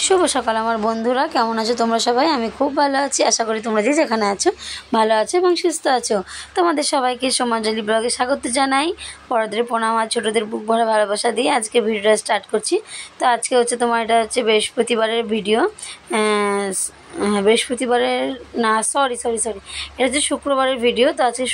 শুভ সকাল আমার বন্ধুরা, কেমন আছো তোমরা সবাই? আমি খুব ভালো আছি। আশা করি তোমরা যে যেখানে আছো ভালো আছো এবং সুস্থ আছো। তোমাদের সবাইকে সমাঞ্জলি ব্লগে স্বাগত জানাই। বড়দের প্রণাম আর ছোটোদের বুক ভরা ভালোবাসা দিয়ে আজকে ভিডিওটা স্টার্ট করছি। তো আজকে হচ্ছে তোমার এটা হচ্ছে বৃহস্পতিবারের ভিডিও। হ্যাঁ, বৃহস্পতিবারের না, সরি, এটা হচ্ছে শুক্রবারের ভিডিও। তো আজকে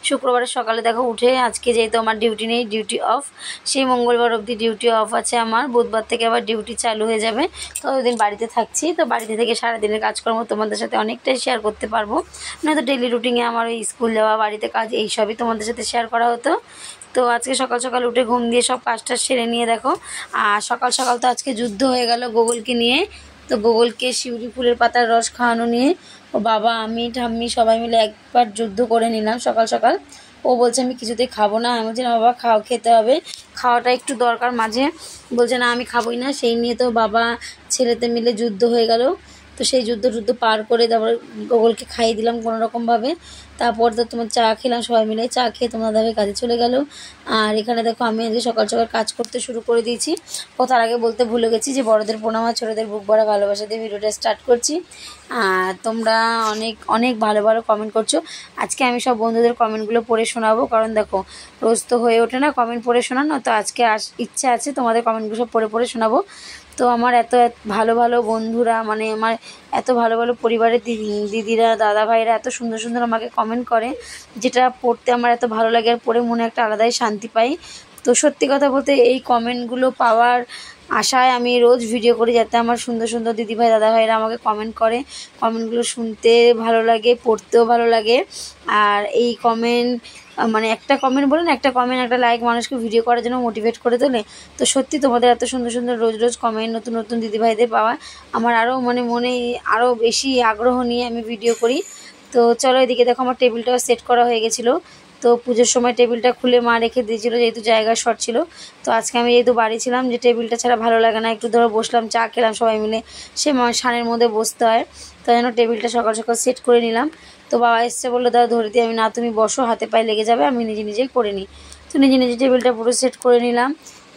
শুক্রবারের সকালে দেখো উঠে, আজকে যেহেতু আমার ডিউটি নেই, ডিউটি অফ, সেই মঙ্গলবার অবধি ডিউটি অফ আছে আমার। বুধবার থেকে আবার ডিউটি চালু হয়ে যাবে। তো ওই দিন বাড়িতে থাকছি। তো বাড়িতে থেকে সারাদিনের কাজকর্ম তোমাদের সাথে অনেকটাই শেয়ার করতে পারবো। নয়তো ডেলি রুটিনে আমার ওই স্কুল যাওয়া, বাড়িতে কাজ, এইসবই তোমাদের সাথে শেয়ার করা হতো। তো আজকে সকাল সকাল উঠে ঘুম দিয়ে সব কাজটা সেরে নিয়ে দেখো, আর সকাল সকাল তো আজকে যুদ্ধ হয়ে গেল গোগলকে নিয়ে। তো গোগলকে শিউলি ফুলের পাতার রস খাওয়ানো নিয়ে ও বাবা, আমি ঠাম্মি সবাই মিলে একবার যুদ্ধ করে নিলাম সকাল সকাল। ও বলছে আমি কিছুতেই খাবো না। আমি বলছি না বাবা, খেতে হবে, খাওয়াটা একটু দরকার মাঝে। বলছে না আমি খাবোই না। সেই নিয়ে তো বাবা ছেলেতে মিলে যুদ্ধ হয়ে গেল। তো সেই যুদ্ধ পার করে তারপর গোগলকে খাইয়ে দিলাম কোনোরকমভাবে। তারপর তো তোমার চা খেলাম সবাই মিলে। চা খেয়ে তোমার দাদাভাই কাজে চলে গেল। আর এখানে দেখো আমি আজকে সকাল সকাল কাজ করতে শুরু করে দিয়েছি। ও তার আগে বলতে ভুলে গেছি যে বড়দের প্রণাম আর ছোটোদের বুক ভরা ভালোবাসা দিয়ে ভিডিওটা স্টার্ট করছি। আর তোমরা অনেক অনেক ভালো ভালো কমেন্ট করছো। আজকে আমি সব বন্ধুদের কমেন্টগুলো পড়ে শোনাবো, কারণ দেখো রোজ তো হয়ে ওঠে না কমেন্ট পড়ে শোনানো। তো আজকে ইচ্ছা আছে তোমাদের কমেন্টগুলো সব পড়ে শোনাবো। তো আমার এত ভালো ভালো বন্ধুরা, মানে আমার এত ভালো ভালো পরিবারের দিদিরা, দাদা ভাইরা এত সুন্দর সুন্দর আমাকে কমেন্ট করে, যেটা পড়তে আমার এত ভালো লাগে আর পড়ে মনে একটা আলাদাই শান্তি পাই। তো সত্যি কথা বলতে এই কমেন্টগুলো পাওয়ার আশায় আমি রোজ ভিডিও করি, যাতে আমার সুন্দর সুন্দর দিদিভাই দাদা ভাইরা আমাকে কমেন্ট করে। কমেন্টগুলো শুনতে ভালো লাগে, পড়তেও ভালো লাগে। আর এই কমেন্ট, মানে একটা কমেন্ট বলে না, একটা কমেন্ট একটা লাইক মানুষকে ভিডিও করার জন্য মোটিভেট করে তোলে। তো সত্যি তোমাদের এত সুন্দর সুন্দর রোজ রোজ কমেন্ট, নতুন নতুন দিদিভাইদের পাওয়া আমার আরও মনে আরও বেশি আগ্রহ নিয়ে আমি ভিডিও করি। তো চলো, এদিকে দেখো আমার টেবিলটাও সেট করা হয়ে গেছিলো। তো পুজোর সময় টেবিলটা খুলে মা রেখে দিয়েছিলো, যেহেতু জায়গা শর্ট ছিল। তো আজকে আমি যেহেতু বাড়ি ছিলাম, যে টেবিলটা ছাড়া ভালো লাগে না, একটু ধরো বসলাম, চা খেলাম সবাই মিলে, সে সানের মধ্যে বসতে হয়। তাই জন্য টেবিলটা সকাল সকাল সেট করে নিলাম। তো বাবা এসছে, বললো দাদা ধরে দিয়ে, আমি না তুমি বসো, হাতে পায়ে লেগে যাবে, আমি নিজেই করে নিই। তো নিজে টেবিলটা পুরো সেট করে নিলাম।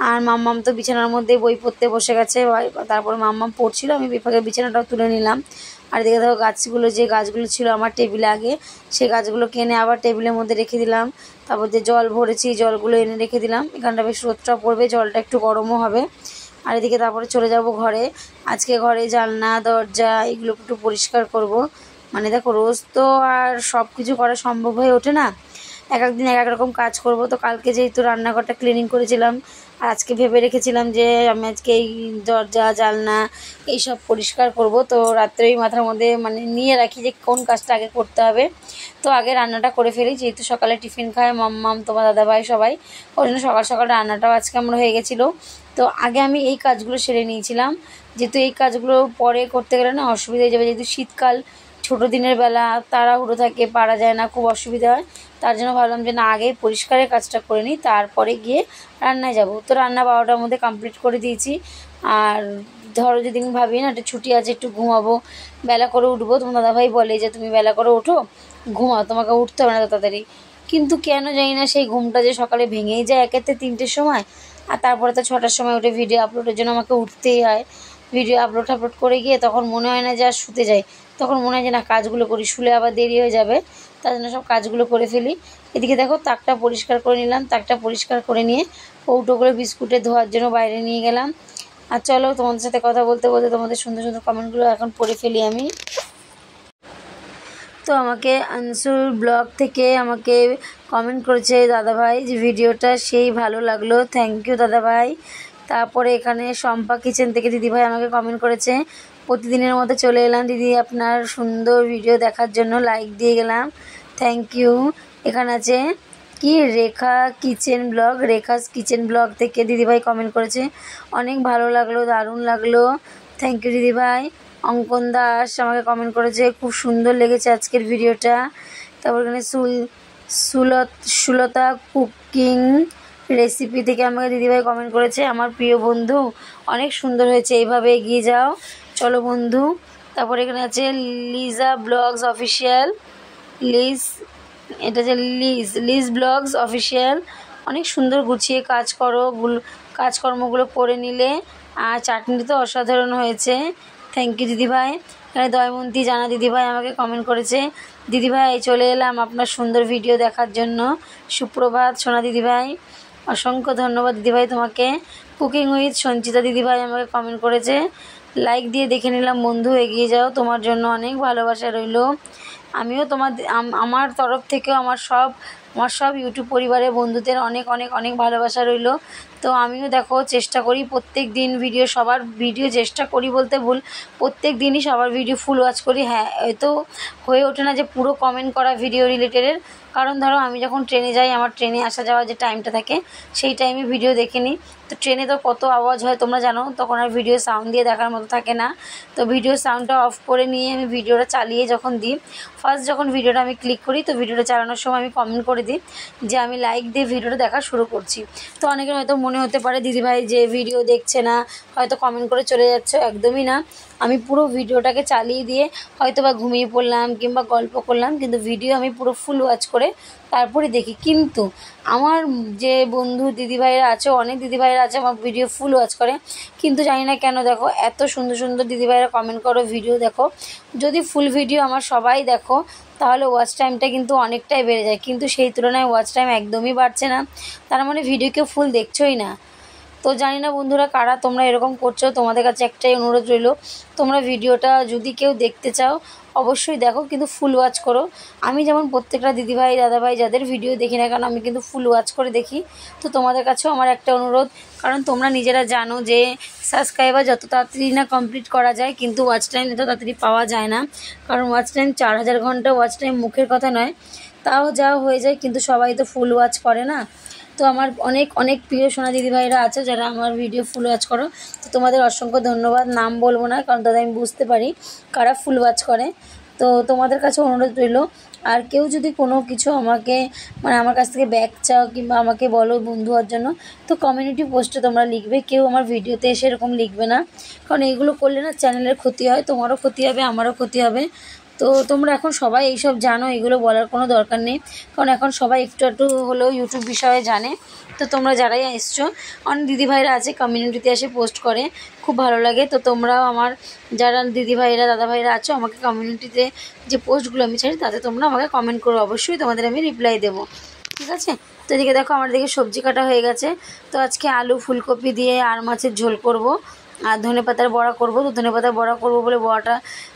আর মাম্মাম তো বিছানার মধ্যে বই পড়তে বসে গেছে। তারপরে মাম্মাম পড়ছিল, আমি বিপাকে বিছানাটাও তুলে নিলাম। আর এদিকে দেখো যে গাছগুলো ছিল আমার টেবিলে আগে, সেই গাছগুলোকে এনে আবার টেবিলের মধ্যে রেখে দিলাম। তারপর যে জল ভরেছি, জলগুলো এনে রেখে দিলাম। এখানটা বেশ রোদটা পড়বে, জলটা একটু গরমও হবে। আর এদিকে তারপরে চলে যাব ঘরে। আজকে ঘরে জানলা দরজা এগুলো একটু পরিষ্কার করব। মানে দেখো রোজ তো আর সব কিছু করা সম্ভব হয়ে ওঠে না, এক এক দিন এক এক রকম কাজ করব। তো কালকে যেহেতু রান্নাঘরটা ক্লিনিং করেছিলাম, আর আজকে ভেবে রেখেছিলাম যে আমি আজকে এই দরজা জানলা এইসব পরিষ্কার করব। তো রাত্রেই মাথার মধ্যে মানে নিয়ে রাখি যে কোন কাজটা আগে করতে হবে। তো আগে রান্নাটা করে ফেলি, যেহেতু সকালে টিফিন খায় মাম্মাম, তোমার দাদাভাই সবাই, ওই জন্য সকাল সকাল রান্নাটাও আজকে আমার হয়ে গেছিলো। তো আগে আমি এই কাজগুলো সেরে নিয়েছিলাম, যেহেতু এই কাজগুলো পরে করতে গেলে না অসুবিধা হয়ে যাবে। যেহেতু শীতকাল, ছোটো দিনের বেলা তাড়াহুড়ো থাকে, পারা যায় না, খুব অসুবিধা হয়। তার জন্য ভাবলাম যে না, আগে পরিষ্কারের কাজটা করে নিই, তারপরে গিয়ে রান্নায় যাব। তো রান্না 12টার মধ্যে কমপ্লিট করে দিয়েছি। আর ধরো যেদিন ভাবি না একটা ছুটি আছে, একটু ঘুমাবো, বেলা করে উঠবো, তোমার দাদাভাই বলে যে তুমি বেলা করে ওঠো, ঘুমাও, তোমাকে উঠতে হবে না তাড়াতাড়ি। কিন্তু কেন জানি না সেই ঘুমটা যে সকালে ভেঙেই যায় একেতে 3টের সময়। আর তারপরে তো 6টার সময় উঠে ভিডিও আপলোডের জন্য আমাকে উঠতেই হয়। ভিডিও আপলোড করে গিয়ে তখন মনে হয় না যে আর শুতে যাই, তখন মনে হয় যে না কাজগুলো করি, শুলে আবার দেরি হয়ে যাবে। তার জন্য সব কাজগুলো করে ফেলি। এদিকে দেখো তাকটা পরিষ্কার করে নিলাম। তাকটা পরিষ্কার করে নিয়ে কৌটো করে বিস্কুটে ধোয়ার জন্য বাইরে নিয়ে গেলাম। আর চলো তোমাদের সাথে কথা বলতে বলতে তোমাদের সুন্দর সুন্দর কমেন্টগুলো এখন পড়ে ফেলি আমি। তো আমাকে আনসুর ব্লগ থেকে আমাকে কমেন্ট করেছে দাদাভাই যে ভিডিওটা সেই ভালো লাগলো, থ্যাংক ইউ দাদাভাই। তারপরে এখানে শম্পা কিচেন থেকে দিদিভাই আমাকে কমেন্ট করেছে, প্রতিদিনের মতো চলে এলাম দিদি আপনার সুন্দর ভিডিও দেখার জন্য, লাইক দিয়ে গেলাম, থ্যাংক ইউ। এখানে আছে কি রেখাস কিচেন ব্লগ থেকে দিদিভাই কমেন্ট করেছে, অনেক ভালো লাগলো, দারুণ লাগলো, থ্যাংক ইউ দিদিভাই। অঙ্কন দাস আমাকে কমেন্ট করেছে, খুব সুন্দর লেগেছে আজকের ভিডিওটা। তারপর এখানে সুলতা কুকিং রেসিপি থেকে আমাকে দিদিভাই কমেন্ট করেছে, আমার প্রিয় বন্ধু অনেক সুন্দর হয়েছে, এইভাবে এগিয়ে যাও, চলো বন্ধু। তারপর এখানে আছে লিজা ব্লগস অফিসিয়াল, এটা যে লিজ ব্লগস অফিসিয়াল, অনেক সুন্দর গুছিয়ে কাজকর্মগুলো করে নিলে আর চাটনি তো অসাধারণ হয়েছে। থ্যাংক ইউ দিদিভাই। এখানে দয়মন্তী জানা দিদিভাই আমাকে কমেন্ট করেছে, দিদিভাই চলে এলাম আপনার সুন্দর ভিডিও দেখার জন্য। সুপ্রভাত সোনা দিদিভাই, অসংখ্য ধন্যবাদ দিদিভাই তোমাকে। কুকিং উইথ সঞ্চিতা দিদিভাই আমাকে কমেন্ট করেছে, লাইক দিয়ে দেখে নিলাম বন্ধু, এগিয়ে যাও, তোমার জন্য অনেক ভালোবাসা রইল। আমিও আমার তরফ থেকেও আমার সব ইউটিউব পরিবারের বন্ধুদের অনেক অনেক অনেক ভালোবাসা রইল। তো আমিও দেখো চেষ্টা করি প্রত্যেক দিন সবার ভিডিও চেষ্টা করি বলতে ভুল, প্রত্যেক দিনই সবার ভিডিও ফুল ওয়াচ করি। হ্যাঁ, হয়তো হয়ে ওঠে না যে পুরো কমেন্ট করা ভিডিও রিলেটেডের, কারণ ধরো আমি যখন ট্রেনে যাই, আমার ট্রেনে আসা যাওয়ার যে টাইমটা থাকে সেই টাইমে ভিডিও দেখে নিই। তো ট্রেনে তো কত আওয়াজ হয় তোমরা জানো, তখন আর ভিডিও সাউন্ড দিয়ে দেখার মতো থাকে না। তো ভিডিও সাউন্ডটা অফ করে নিয়ে আমি ভিডিওটা চালিয়ে যখন দিই, ফার্স্ট যখন ভিডিওটা আমি ক্লিক করি, তো ভিডিওটা চালানোর সময় আমি কমেন্ট করে দিই যে আমি লাইক দিয়ে ভিডিওটা দেখা শুরু করছি। তো অনেকের হয়তো মনে হতে পারে দিদিভাই যে ভিডিও দেখছে না, হয়তো কমেন্ট করে চলে যাচ্ছে, একদমই না। আমি পুরো ভিডিওটাকে চালিয়ে দিয়ে হয়তো বা ঘুমিয়ে পড়লাম কিংবা গল্প করলাম, কিন্তু ভিডিও আমি পুরো ফুল ওয়াচ করে তারপরে দেখি। কিন্তু আমার যে বন্ধু দিদিভাইরা আছে, অনেক দিদিভাইরা আছে আমার ভিডিও ফুল ওয়াচ করে, কিন্তু জানি না কেন, দেখো এত সুন্দর সুন্দর দিদিভাইরা কমেন্ট করো, ভিডিও দেখো। যদি ফুল ভিডিও আমার সবাই দেখো তাহলে ওয়াচ টাইমটা কিন্তু অনেকটাই বেড়ে যায়, কিন্তু সেই তুলনায় ওয়াচ টাইম একদমই বাড়ছে না, তার মানে ভিডিও কেউ ফুল দেখছোই না। তো জানি না বন্ধুরা কারা তোমরা এরকম করছো, তোমাদের কাছে একটাই অনুরোধ রইল, তোমরা ভিডিওটা যদি কেউ দেখতে চাও অবশ্যই দেখো, কিন্তু ফুল ওয়াচ করো। আমি যেমন প্রত্যেকটা দিদিভাই দাদাভাই যাদের ভিডিও দেখি না কেন আমি কিন্তু ফুল ওয়াচ করে দেখি। তো তোমাদের কাছেও আমার একটা অনুরোধ, কারণ তোমরা নিজেরা জানো যে সাবস্ক্রাইবার যত তাড়াতাড়ি না কমপ্লিট করা যায়, কিন্তু ওয়াচ টাইম এত তাড়াতাড়ি পাওয়া যায় না। কারণ ওয়াচ টাইম 4000 ঘন্টা ওয়াচ টাইম মুখের কথা নয়, তাও যা হয়ে যায়, কিন্তু সবাই তো ফুল ওয়াচ করে না। তো আমার অনেক অনেক প্রিয় সোনা দিদিভাইরা আছে যারা আমার ভিডিও ফুল ওয়াচ করো, তো তোমাদের অসংখ্য ধন্যবাদ। নাম বলবো না কারণ দাদা আমি বুঝতে পারি কারা ফুল ওয়াচ করে। তো তোমাদের কাছে অনুরোধ রইল, আর কেউ যদি কোনো কিছু আমাকে আমার কাছ থেকে ব্যাগ চাও কিংবা আমাকে বলো বন্ধু হওয়ার জন্য, তো কমিউনিটি পোস্টে তোমরা লিখবে, কেউ আমার ভিডিওতে এসে এরকম লিখবে না, কারণ এইগুলো করলে না চ্যানেলের ক্ষতি হয়, তোমারও ক্ষতি হবে আমারও ক্ষতি হবে। তো তোমরা এখন সবাই এইসব জানো, এগুলো বলার কোনো দরকার নেই, কারণ এখন সবাই একটু একটু হলেও ইউটিউব বিষয়ে জানে। তো তোমরা যারাই এসছো, অনেক দিদিভাইরা আছে কমিউনিটিতে এসে পোস্ট করে, খুব ভালো লাগে। তো তোমরাও আমার যারা দিদিভাইরা দাদাভাইরা আছো আমাকে কমিউনিটিতে যে পোস্টগুলো আমি ছাড়ি তাতে তোমরা আমাকে কমেন্ট করো, অবশ্যই তোমাদের আমি রিপ্লাই দেবো, ঠিক আছে। তো এদিকে দেখো আমার দিকে সবজি কাটা হয়ে গেছে। তো আজকে আলু ফুলকপি দিয়ে আর মাছের ঝোল করব, আর ধনেপাতার বড়া করব। তো ধনেপাতার বড়া করব বলে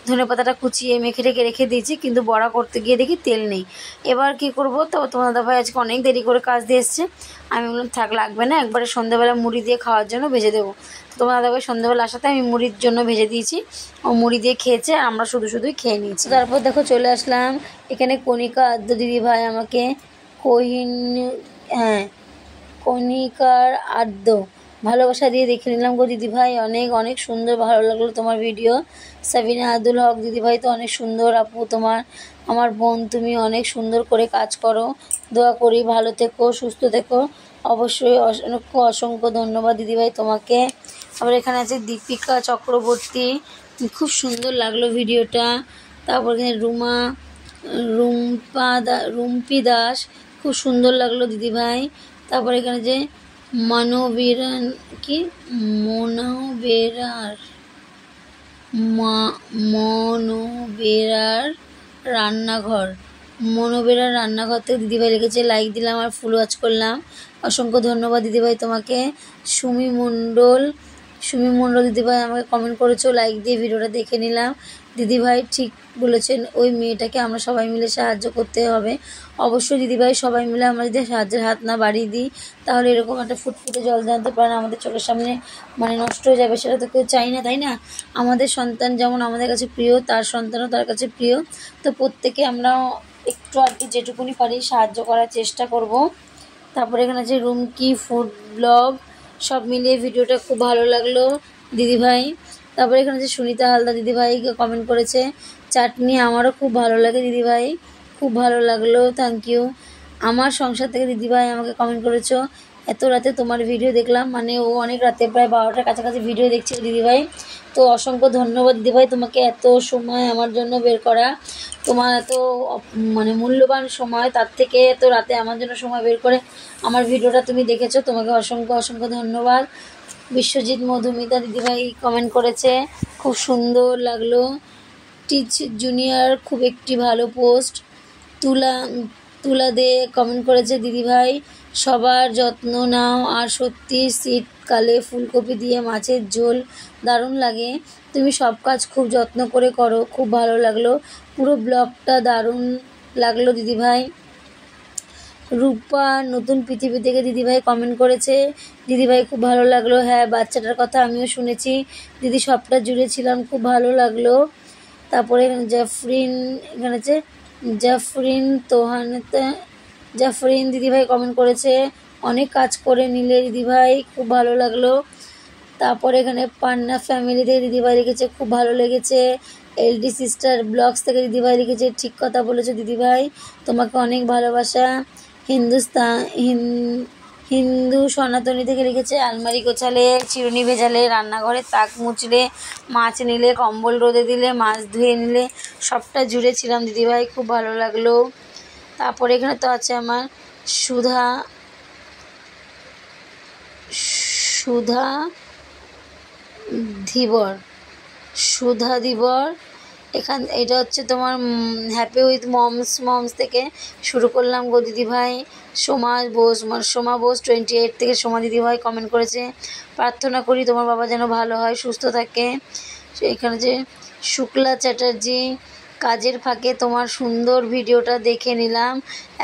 ধনেপাতাটা কুচিয়ে মেখে রেখে দিয়েছি, কিন্তু বড়া করতে গিয়ে দেখি তেল নেই। এবার কি করব, তো তোমার দাদাভাই আজকে অনেক দেরি করে কাজ দিয়ে এসছে, আমি বললাম থাক লাগবে না, একবারে সন্ধ্যাবেলা মুড়ি দিয়ে খাওয়ার জন্য ভেজে দেবো। তো তোমার দাদাভাই সন্ধ্যাবেলা আসাতে আমি মুড়ির জন্য ভেজে দিয়েছি, ও মুড়ি দিয়ে খেয়েছে, আর আমরা শুধুই খেয়ে নিয়েছি। তারপর দেখো চলে আসলাম এখানে কণিকা আদ্য দিদিভাই আমাকে কণিকার আদ্য ভালোবাসা দিয়ে দেখে নিলাম গো দিদিভাই, অনেক অনেক সুন্দর, ভালো লাগলো তোমার ভিডিও। সাবিনা আব্দুল হক দিদিভাই তো অনেক সুন্দর আপু, আমার বোন, তুমি অনেক সুন্দর করে কাজ করো, দোয়া করি ভালো থেকো সুস্থ থেকো। অবশ্যই অসংখ্য ধন্যবাদ দিদিভাই তোমাকে। আবার এখানে আছে দীপিকা চক্রবর্তী, খুব সুন্দর লাগলো ভিডিওটা। তারপর এখানে রুম্পি দাস, খুব সুন্দর লাগলো দিদিভাই। তারপর এখানে যে মনোবেরার রান্নাঘর থেকে দিদিভাই লিখেছে, লাইক দিলাম আর ফুল ওয়াচ করলাম, অসংখ্য ধন্যবাদ দিদিভাই তোমাকে। সুমি মণ্ডল দিদিভাই আমাকে কমেন্ট করেছো, লাইক দিয়ে ভিডিওটা দেখে নিলাম। দিদিভাই ঠিক বলেছেন, ওই মেয়েটাকে আমরা সবাই মিলে সাহায্য করতে হবে। অবশ্যই দিদিভাই, সবাই মিলে আমরা যদি সাহায্যের হাত না বাড়িয়ে দিই তাহলে এরকম একটা ফুটফুটে জল জানতে পারে না আমাদের চোখের সামনে নষ্ট হয়ে যাবে, সেটা তো কেউ চাই না, তাই না? আমাদের সন্তান যেমন আমাদের কাছে প্রিয়, তার সন্তানও তার কাছে প্রিয়। তো প্রত্যেকে আমরা একটু আর কি যেটুকুনি পারি সাহায্য করার চেষ্টা করব। তারপরে এখানে আছে রুমকি ফুড ব্লগ, সব মিলিয়ে ভিডিওটা খুব ভালো লাগলো দিদিভাই। তারপরে এখানে যে সুনিতা হালদার দিদিভাইকে কমেন্ট করেছে, চাটনি আমারও খুব ভালো লাগে দিদিভাই, খুব ভালো লাগলো, থ্যাংক ইউ। আমার সংসার থেকে দিদিভাই আমাকে কমেন্ট করেছো, এত রাতে তোমার ভিডিও দেখলাম, মানে ও অনেক রাতে প্রায় 12টার কাছাকাছি ভিডিও দেখছিল দিদিভাই। তো অসংখ্য ধন্যবাদ দিদিভাই তোমাকে, এত সময় আমার জন্য বের করা, তোমার এত মানে মূল্যবান সময়, তার থেকে এত রাতে আমার জন্য সময় বের করে আমার ভিডিওটা তুমি দেখেছো, তোমাকে অসংখ্য অসংখ্য ধন্যবাদ। বিশ্বজিৎ মধুমিতা দিদিভাই কমেন্ট করেছে, খুব সুন্দর লাগলো। টিচ জুনিয়র খুব একটি ভালো পোস্ট। তুলা তুলা দে কমেন্ট করেছে দিদিভাই, সবার যত্ন নাও, আর সত্যি শীতকালে ফুলকপি দিয়ে মাছের ঝোল দারুণ লাগে। তুমি সব কাজ খুব যত্ন করে করো, খুব ভালো লাগলো, পুরো ব্লগটা দারুণ লাগলো দিদিভাই। রূপা নতুন পৃথিবী থেকে দিদিভাই কমেন্ট করেছে, দিদিভাই খুব ভালো লাগলো। হ্যাঁ, বাচ্চাটার কথা আমিও শুনেছি দিদি, সবটা জুড়ে ছিলাম, খুব ভালো লাগলো। তারপরে জাফরিন, এখানে আছে জাফরিন তোহানেতে, জাফরিন দিদিভাই কমেন্ট করেছে, অনেক কাজ করে নিলে দিদিভাই, খুব ভালো লাগলো। তারপরে এখানে পান্না ফ্যামিলি থেকে দিদিভাই লিখেছে, খুব ভালো লেগেছে। এলডি সিস্টার ব্লগস থেকে দিদিভাই লিখেছে, ঠিক কথা বলেছো দিদিভাই, তোমাকে অনেক ভালোবাসা। হিন্দু সনাতনী থেকে লিখেছে, আলমারি গোছালে, চিরুনি ভেজালে, রান্নাঘরে তাক মুছলে, মাছ নিলে, কম্বল রোদে দিলে, মাছ ধুয়ে নিলে, সবটা জুড়ে ছিলাম দিদিভাই, খুব ভালো লাগলো। তারপরে এখানে তো আছে আমার সুধা সুধা ধীবর, সুধা ধীবর। এটা হচ্ছে তোমার হ্যাপি উইথ মমস থেকে শুরু করলাম গো দিদিভাই। সোমা বোস 28 থেকে সোমা দিদিভাই কমেন্ট করেছে, প্রার্থনা করি তোমার বাবা যেন ভালো হয়, সুস্থ থাকে। এখানে যে শুক্লা চ্যাটার্জি, কাজের ফাঁকে তোমার সুন্দর ভিডিওটা দেখে নিলাম,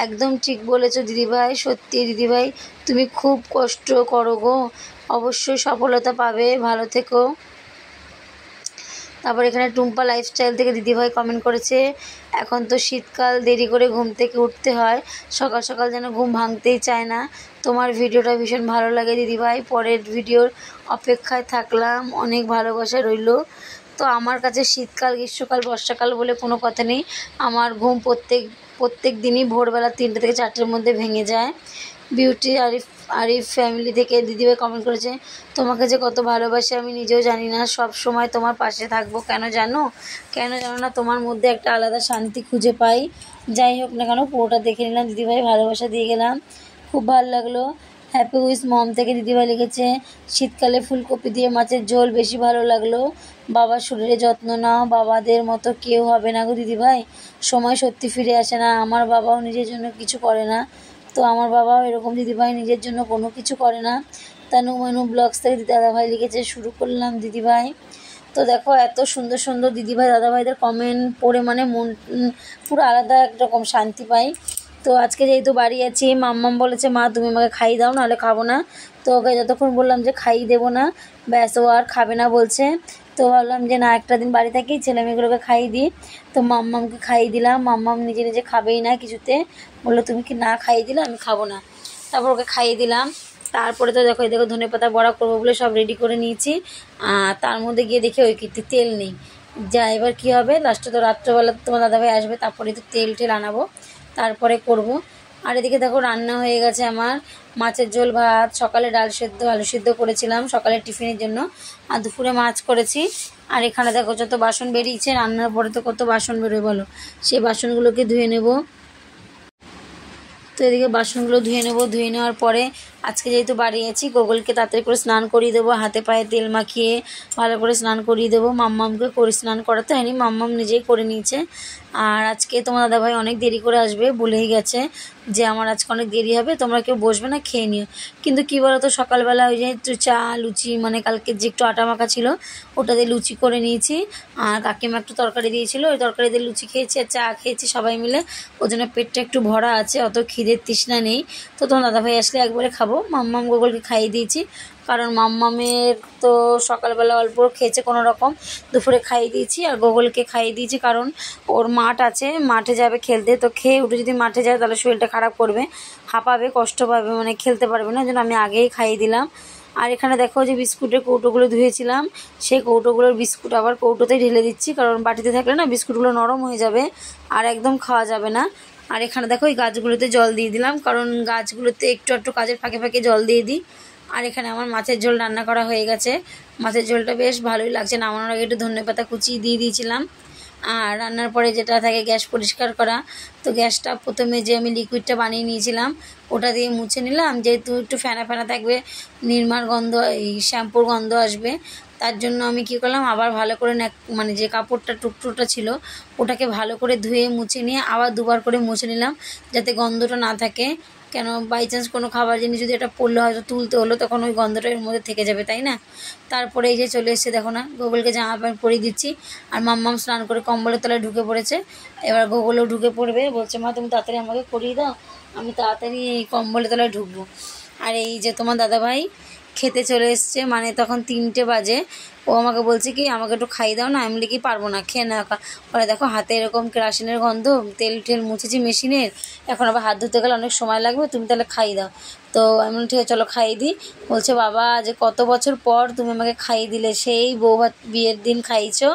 একদম ঠিক বলেছো দিদিভাই, সত্যি দিদিভাই তুমি খুব কষ্ট করো গো, অবশ্যই সফলতা পাবে, ভালো থেকো। তারপর এখানে টুম্পা লাইফস্টাইল থেকে দিদিভাই কমেন্ট করেছে, এখন তো শীতকাল, দেরি করে ঘুম থেকে উঠতে হয়, সকাল সকাল যেন ঘুম ভাঙতেই চায় না, তোমার ভিডিওটা ভীষণ ভালো লাগে দিদিভাই, পরের ভিডিওর অপেক্ষায় থাকলাম, অনেক ভালোবাসা রইল। তো আমার কাছে শীতকাল, গ্রীষ্মকাল, বর্ষাকাল বলে কোনো কথা নেই, আমার ঘুম প্রত্যেক দিনই ভোরবেলা 3টে থেকে 4টের মধ্যে ভেঙে যায়। বিউটি আরিফ ফ্যামিলি থেকে দিদিভাই কমেন্ট করেছে, তোমাকে যে কত ভালোবাসি আমি নিজেও জানি না, সব সময় তোমার পাশে থাকবো, কেন জানো না, তোমার মধ্যে একটা আলাদা শান্তি খুঁজে পাই। যাই হোক না কেন, পুরোটা দেখে নিলাম দিদিভাই, ভালোবাসা দিয়ে গেলাম, খুব ভালো লাগলো। হ্যাপি উইথ মম থেকে দিদিভাই লিখেছে, শীতকালে ফুলকপি দিয়ে মাছের ঝোল বেশি ভালো লাগলো, বাবার শরীরে যত্ন নাও, বাবাদের মতো কেউ হবে না গো দিদিভাই, সময় সত্যি ফিরে আসে না, আমার বাবাও নিজের জন্য কিছু করে না, তো আমার বাবাও এরকম দিদিভাই নিজের জন্য কোনো কিছু করে না। তানু মানু ব্লগস থেকে দাদাভাই লিখেছে, শুরু করলাম দিদিভাই। তো দেখো, এত সুন্দর সুন্দর দিদিভাই দাদাভাইদের কমেন্ট পড়ে মানে মন পুরো আলাদা একরকম শান্তি পাই। তো আজকে যেহেতু বাড়ি আছি, মাম্মাম বলেছে, মা তুমি আমাকে খাইয়ে দাও, নাহলে খাবো না। তো ওকে যতক্ষণ বললাম যে খাইয়ে দেবো না, ব্যাস ও আর খাবে না বলছে। তো ভাবলাম যে না, একটা দিন বাড়ি থাকি, ছেলে মেয়েগুলোকে খাইয়ে দিই। তো মাম্মামকে খাইয়ে দিলাম, মাম্মাম নিজে নিজে খাবেই না কিছুতে, বললো তুমি কি না খাইয়ে দিলে আমি খাবো না। তারপর ওকে খাইয়ে দিলাম। তারপরে তো দেখো ধনেপাতা বড়া করবো বলে সব রেডি করে নিয়েছি, তার মধ্যে গিয়ে দেখি ওই কীর্তি তেল নেই। যা এবার কী হবে, লাস্টে তো রাত্রেবেলা তোমার দাদাভাই আসবে, তারপরে তো তেল আনাবো, তারপরে করব। আর এদিকে দেখো রান্না হয়ে গেছে আমার, মাছের ঝোল, ভাত, সকালে ডাল সেদ্ধ, আলু সেদ্ধ করেছিলাম সকালে টিফিনের জন্য, আর দুপুরে মাছ করেছি। আর এখানে দেখো যত বাসন বেরিয়েছে, রান্নার পরে তো কত বাসন বেরোয় বলো, সেই বাসনগুলোকে ধুয়ে নেব। তো এদিকে বাসনগুলো ধুয়ে নেব, ধুয়ে নেওয়ার পরে আজকে যেহেতু বাড়ি আছি, গোগলকে তাড়াতাড়ি করে স্নান করিয়ে দেবো, হাতে পায়ে তেল মাখিয়ে ভালো করে স্নান করিয়ে দেবো। মাম্মামকে স্নান করাতে হয়নি, মাম্মাম নিজেই করে নিয়েছে। আর আজকে তোমার দাদাভাই অনেক দেরি করে আসবে, বলেই গেছে যে আমার আজকে অনেক দেরি হবে, তোমরা কেউ বসবে না, খেয়ে নিও। কিন্তু কী বলো তো, সকালবেলা ওই যে একটু চা লুচি, মানে কালকে যে একটু আটা মাখা ছিল ওটা দিয়ে লুচি করে নিয়েছি, আর কাকিমা একটু তরকারি দিয়েছিল, ওই তরকারি দিয়ে লুচি খেয়েছি আর চা খেয়েছি সবাই মিলে, ওই জন্য পেটটা একটু ভরা আছে, অত খিদের তৃষ্ণা নেই। তো তোমার দাদাভাই আসলে একবারে খাবো। মাম্মাম গোগলকে খাইয়ে দিয়েছি, কারণ মাম্মামের তো সকালবেলা অল্প খেয়েছে কোনো রকম, দুপুরে খাইয়ে দিয়েছি, আর গোগলকে খাইয়ে দিয়েছি, কারণ ওর মাঠ আছে, মাঠে যাবে খেলতে, তো খেয়ে উঠে যদি মাঠে যায় তাহলে শরীরটা খারাপ করবে, হাঁপাবে, কষ্ট পাবে, মানে খেলতে পারবে না, ওই জন্য আমি আগেই খাইয়ে দিলাম। আর এখানে দেখো যে বিস্কুটের কৌটোগুলো ধুয়েছিলাম, সেই কৌটোগুলোর বিস্কুট আবার কৌটোতেই ঢেলে দিচ্ছি, কারণ বাটিতে থাকলে না বিস্কুটগুলো নরম হয়ে যাবে আর একদম খাওয়া যাবে না। আর এখানে দেখো এই গাছগুলোতে জল দিয়ে দিলাম, কারণ গাছগুলোতে একটু একটু কাজের ফাঁকে ফাঁকে জল দিয়ে দিই। আর এখানে আমার মাছের ঝোল রান্না করা হয়ে গেছে। মাছের ঝোলটা বেশ ভালোই লাগছে, নামানোর আগে একটু ধনেপাতা কুচি দিয়ে দিয়েছিলাম। আর রান্নার পরে যেটা থাকে গ্যাস পরিষ্কার করা, তো গ্যাসটা প্রথমে যে আমি লিকুইডটা বানিয়ে নিয়েছিলাম ওটা দিয়ে মুছে নিলাম, যেহেতু একটু ফেনা ফেনা থাকবে, নির্মার গন্ধ, এই শ্যাম্পুর গন্ধ আসবে, তার জন্য আমি কী করলাম আবার ভালো করে মানে যে কাপড়টা টুকটোটা ছিল ওটাকে ভালো করে ধুয়ে মুছে নিয়ে আবার দুবার করে মুছে নিলাম, যাতে গন্ধটা না থাকে। কেন বাই চান্স কোনো খাবার জিনিস যদি এটা পড়লে হয়তো তুলতে হলো, তখন ওই গন্ধটা এর মধ্যে থেকে যাবে, তাই না। তারপরে এই যে চলে এসেছে, দেখো না, গোগলকে জামা প্যান্ট পরিয়ে দিচ্ছি। আর মাম্মাম স্নান করে কম্বলের তলায় ঢুকে পড়েছে। এবার গোগলও ঢুকে পড়বে, বলছে মা তুমি তাড়াতাড়ি আমাকে করিয়ে দাও, আমি তাড়াতাড়ি এই কম্বলের তলায় ঢুকবো। আর এই যে তোমার দাদাভাই খেতে চলে এসছে, মানে তখন 3টে বাজে। ও আমাকে বলছে কি আমাকে একটু খাইয়ে দাও না, আমি বলি কি পারবো না, খেয়ে না। পরে দেখো হাতে এরকম কেরাসিনের গন্ধ, তেল টেল মুছেছি মেশিনের, এখন আবার হাত ধুতে গেলে অনেক সময় লাগবে, তুমি তাহলে খাইয়ে দাও। তো আমি বলি ঠিক আছে চলো খাইয়ে দিই। বলছে বাবা যে কত বছর পর তুমি আমাকে খাইয়ে দিলে, সেই বউ ভাত বিয়ের দিন খাইয়েছো,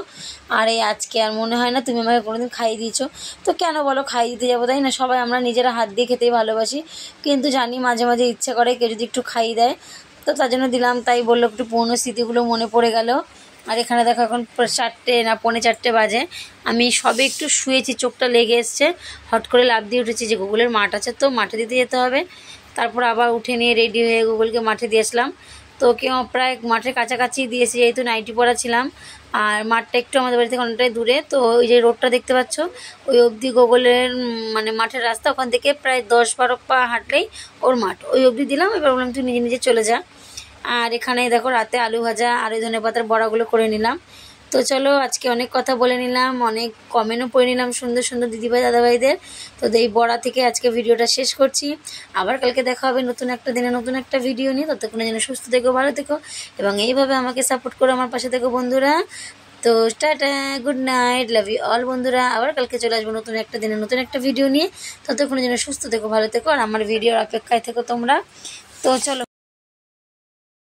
আর এই আজকে আর মনে হয় না তুমি আমাকে কোনোদিন খাইয়ে দিয়েছো। তো কেন বলো খাইয়ে দিতে যাবো, তাই না, সবাই আমরা নিজেরা হাত দিয়ে খেতেই ভালোবাসি, কিন্তু জানি মাঝে মাঝে ইচ্ছে করে কেউ যদি একটু খাইয়ে দেয়, তো তার জন্য দিলাম। তাই বললো একটু পুরনো স্মৃতিগুলো মনে পড়ে গেল। আর এখানে দেখো এখন 4টে না 4:45 বাজে, আমি সবে একটু শুয়েছি, চোখটা লেগে এসছে, হট করে লাফ দিয়ে উঠেছি যে গুগলের মাঠ আছে, তো মাঠে দিতে যেতে হবে। তারপর আবার উঠে নিয়ে রেডি হয়ে গুগলকে মাঠে দিয়ে আসলাম। তো কেউ প্রায় মাঠের কাছাকাছি দিয়েছি, যেহেতু নাইটি পরা ছিলাম, আর মাঠটা একটু আমাদের বাড়ি থেকে অনেকটাই দূরে। তো ওই যে রোডটা দেখতে পাচ্ছ, ওই অবধি গুগলের মানে মাঠের রাস্তা, ওখান থেকে প্রায় 10-12 পা হাঁটলেই ওর মাঠ, ওই অবধি দিলাম। এবার বললাম তুই নিজে নিজে চলে যা। আর এখানে দেখো রাতে আলু ভাজা আর ওই ধনেপাতার বড়াগুলো করে নিলাম। তো চলো আজকে অনেক কথা বলে নিলাম, অনেক কমেন্টও পড়ে নিলাম সুন্দর সুন্দর দিদিভাই দাদাভাইদের। তো এই বড়া থেকে আজকে ভিডিওটা শেষ করছি। আবার কালকে দেখা হবে নতুন একটা দিনে নতুন একটা ভিডিও নিয়ে। ততক্ষণে যেন সুস্থ থেকো, ভালো থেকো, এবং এইভাবে আমাকে সাপোর্ট করো, আমার পাশে থেকো বন্ধুরা। তো tata, good night, love you all বন্ধুরা। আবার কালকে চলে আসবো নতুন একটা দিনে নতুন একটা ভিডিও নিয়ে। ততক্ষণে যেন সুস্থ থেকো, ভালো থেকো, আর আমার ভিডিওর অপেক্ষায় থেকো তোমরা। তো চলো।